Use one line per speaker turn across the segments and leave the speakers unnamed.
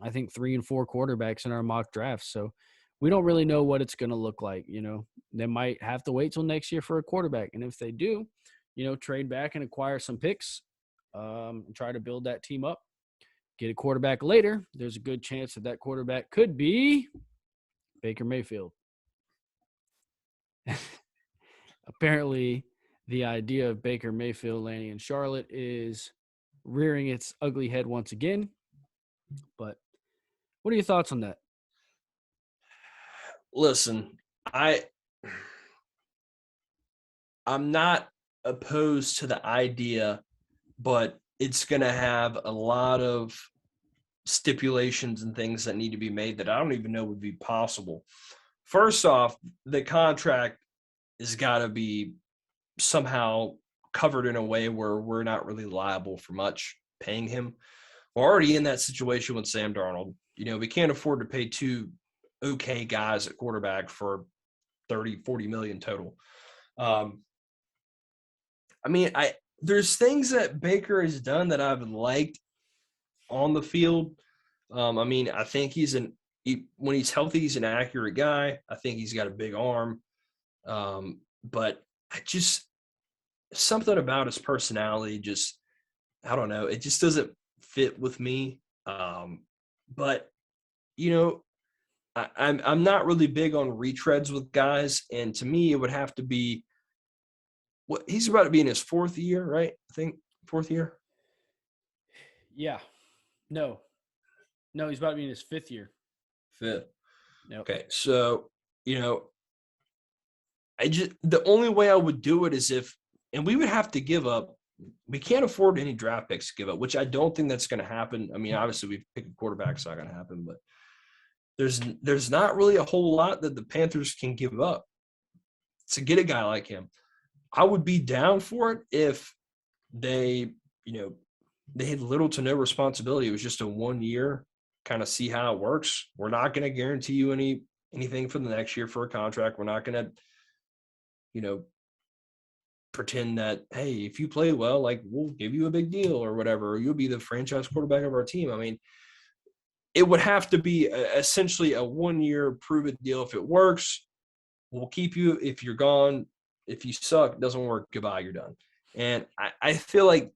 I think, 3 and 4 quarterbacks in our mock drafts. So we don't really know what it's going to look like. They might have to wait till next year for a quarterback. And if they do, trade back and acquire some picks, and try to build that team up, get a quarterback later. There's a good chance that quarterback could be Baker Mayfield. Apparently, the idea of Baker Mayfield landing in Charlotte is rearing its ugly head once again. But what are your thoughts on that?
Listen, I'm not opposed to the idea, but it's going to have a lot of stipulations and things that need to be made that I don't even know would be possible. First off, the contract has got to be somehow covered in a way where we're not really liable for much paying him. We're already in that situation with Sam Darnold. We can't afford to pay two okay guys at quarterback for 30, 40 million total. There's things that Baker has done that I've liked on the field. I think when he's healthy, he's an accurate guy. I think he's got a big arm. But something about his personality I don't know. It just doesn't fit with me. But I'm not really big on retreads with guys, and to me, it would have to be he's about to be in his fourth year, right? I think fourth year.
Yeah. No, he's about to be in his fifth year.
Fifth.
Yep.
Okay, so the only way I would do it is and we would have to give up. We can't afford any draft picks to give up, which I don't think that's going to happen. Obviously we pick a quarterback, it's not going to happen, but there's not really a whole lot that the Panthers can give up to get a guy like him. I would be down for it if they had little to no responsibility. It was just a 1 year, kind of see how it works. We're not going to guarantee you anything for the next year for a contract. We're not going to, pretend that, hey, if you play well, like we'll give you a big deal or whatever, or you'll be the franchise quarterback of our team. It would have to be essentially a 1 year prove it deal. If it works, we'll keep you. If you're gone, if you suck, it doesn't work, goodbye, you're done. And I feel like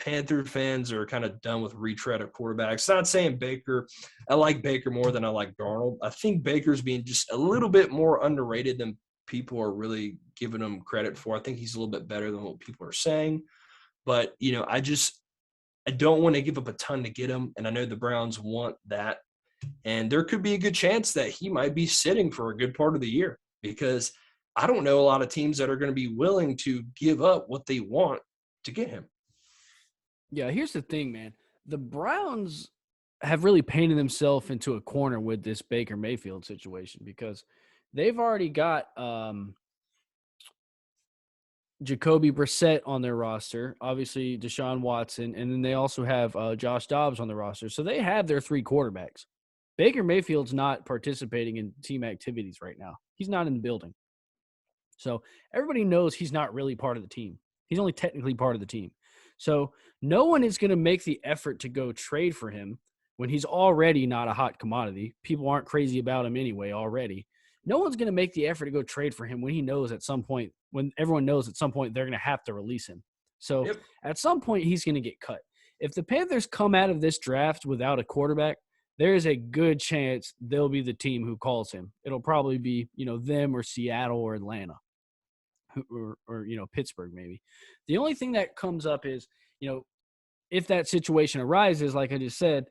Panther fans are kind of done with retread of quarterbacks. Not saying Baker. I like Baker more than I like Darnold. I think Baker's being just a little bit more underrated than people are really giving him credit for. I think he's a little bit better than what people are saying. But, I don't want to give up a ton to get him, and I know the Browns want that. And there could be a good chance that he might be sitting for a good part of the year because I don't know a lot of teams that are going to be willing to give up what they want to get him.
Yeah, here's the thing, man. The Browns have really painted themselves into a corner with this Baker Mayfield situation because they've already got Jacoby Brissett on their roster, obviously Deshaun Watson, and then they also have Josh Dobbs on the roster. So they have their three quarterbacks. Baker Mayfield's not participating in team activities right now. He's not in the building. So everybody knows he's not really part of the team. He's only technically part of the team. So no one is going to make the effort to go trade for him when he's already not a hot commodity. People aren't crazy about him anyway already. No one's going to make the effort to go trade for him when he knows at some point, when everyone knows at some point they're going to have to release him. So At some point he's going to get cut. If the Panthers come out of this draft without a quarterback, there is a good chance they'll be the team who calls him. It'll probably be, them or Seattle or Atlanta or Pittsburgh maybe. The only thing that comes up is, if that situation arises, like I just said,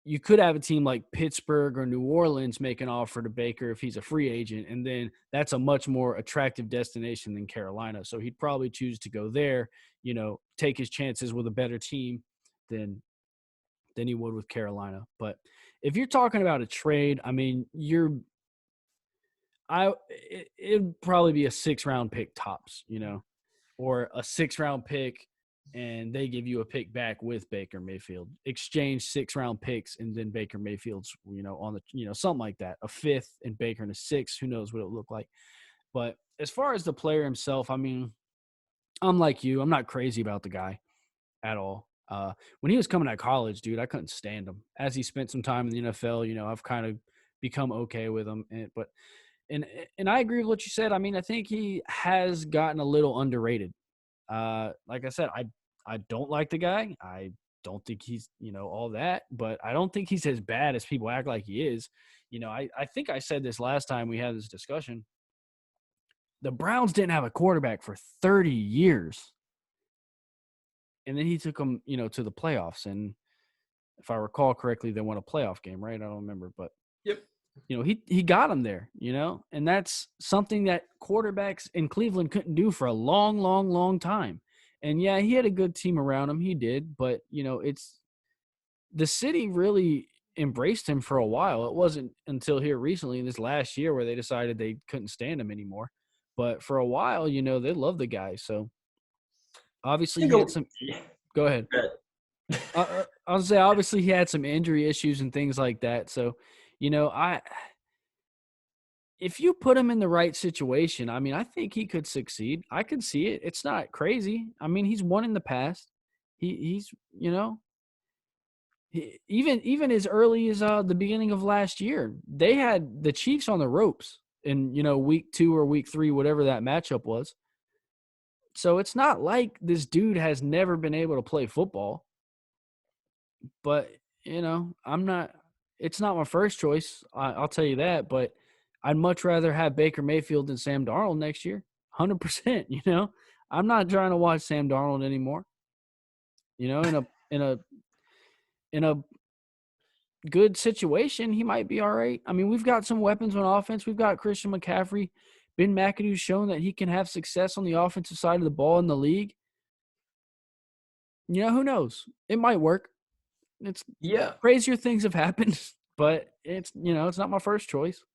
you could have a team like Pittsburgh or New Orleans make an offer to Baker if he's a free agent, and then that's a much more attractive destination than Carolina. So he'd probably choose to go there, take his chances with a better team than he would with Carolina. But if you're talking about a trade, it'd probably be a 6-round pick tops, or a 6-round pick and they give you a pick back with Baker Mayfield. Exchange 6-round picks and then Baker Mayfield's, on the, something like that. A 5th and Baker in a 6th. Who knows what it would look like. But as far as the player himself, I'm like you. I'm not crazy about the guy at all. When he was coming out of college, dude, I couldn't stand him. As he spent some time in the NFL, I've kind of become okay with him. And and I agree with what you said. I mean, I think he has gotten a little underrated. Like I said, I don't like the guy. I don't think he's all that, but I don't think he's as bad as people act like he is. I think I said this last time we had this discussion. The Browns didn't have a quarterback for 30 years. And then he took them, to the playoffs. And if I recall correctly, they won a playoff game, right? I don't remember, but
Yep.
he got him there, and that's something that quarterbacks in Cleveland couldn't do for a long, long, long time. And yeah, he had a good team around him. He did, but it's the city really embraced him for a while. It wasn't until here recently, this last year, where they decided they couldn't stand him anymore. But for a while, they loved the guy. So obviously he had some.
Yeah.
Go ahead. I was gonna say, obviously he had some injury issues and things like that. So, if you put him in the right situation, I mean, I think he could succeed. I could see it. It's not crazy. I mean, he's won in the past. He's even as early as the beginning of last year, they had the Chiefs on the ropes in week 2 or week 3, whatever that matchup was. So it's not like this dude has never been able to play football. But, I'm not it's not my first choice, I'll tell you that, but I'd much rather have Baker Mayfield than Sam Darnold next year, 100%, I'm not trying to watch Sam Darnold anymore. In a good situation, he might be all right. I mean, we've got some weapons on offense. We've got Christian McCaffrey. Ben McAdoo's shown that he can have success on the offensive side of the ball in the league. Who knows? It might work. It's
Yeah.
crazier things have happened, but it's not my first choice.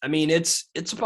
I mean, it's a possibility.